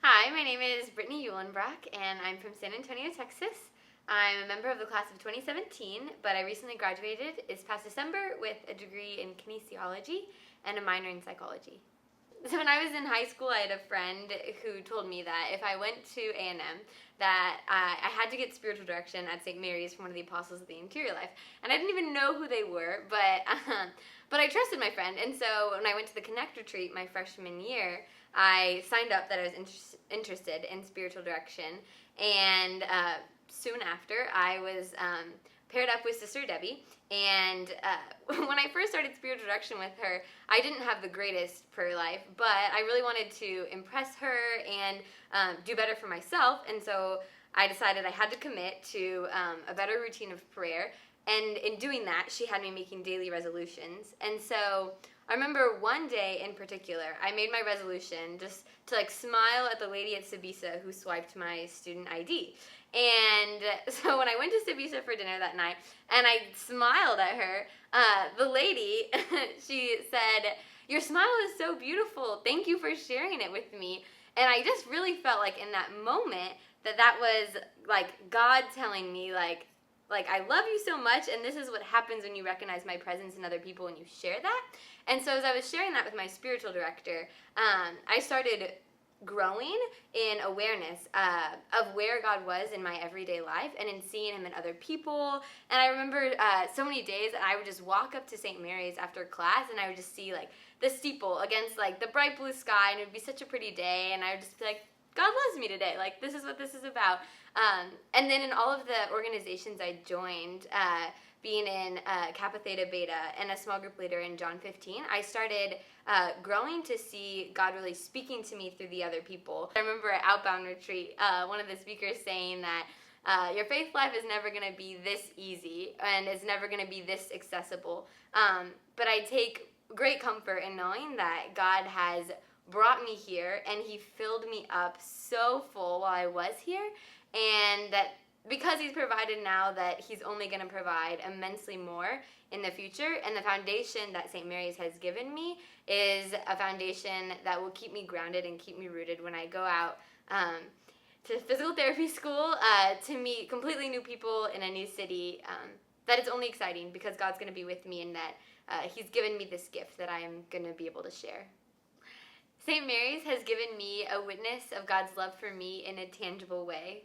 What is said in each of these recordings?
Hi, my name is Brittany Uhlenbrock, and I'm from San Antonio, Texas. I'm a member of the class of 2017, but I recently graduated this past December with a degree in kinesiology and a minor in psychology. So when I was in high school, I had a friend who told me that if I went to A&M, that I had to get spiritual direction at StMarys from one of the apostles of the interior life. And I didn't even know who they were, but I trusted my friend. And so when I went to the Connect retreat my freshman year, I signed up that I was interested in spiritual direction. And soon after, I was paired up with Sister Debbie. And when I first started spiritual direction with her, I didn't have the greatest prayer life, but I really wanted to impress her and do better for myself. And so I decided I had to commit to a better routine of prayer. And in doing that, she had me making daily resolutions. And so I remember one day in particular, I made my resolution just to smile at the lady at Sabisa who swiped my student ID. And so when I went to Sabisa for dinner that night and I smiled at her, the lady, she said, "Your smile is so beautiful. Thank you for sharing it with me." And I just really felt like in that moment that was like God telling me like I love you so much, and this is what happens when you recognize my presence in other people and you share that. And so as I was sharing that with my spiritual director, I started growing in awareness of where God was in my everyday life and in seeing him in other people. And I remember so many days that I would just walk up to StMarys after class and I would just see the steeple against the bright blue sky, and it would be such a pretty day, and I would just be like, God loves me today. This is what this is about. And then in all of the organizations I joined, being in Kappa Theta Beta and a small group leader in John 15, I started growing to see God really speaking to me through the other people. I remember at Outbound Retreat, one of the speakers saying that your faith life is never going to be this easy and it's never going to be this accessible. But I take great comfort in knowing that God has brought me here and he filled me up so full while I was here, and that because he's provided now, that he's only going to provide immensely more in the future. And the foundation that StMarys has given me is a foundation that will keep me grounded and keep me rooted when I go out to physical therapy school, to meet completely new people in a new city. That it's only exciting because God's going to be with me, and that he's given me this gift that I'm going to be able to share. StMarys has given me a witness of God's love for me in a tangible way.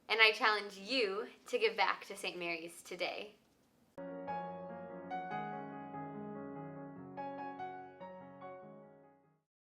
And I challenge you to give back to StMarys today.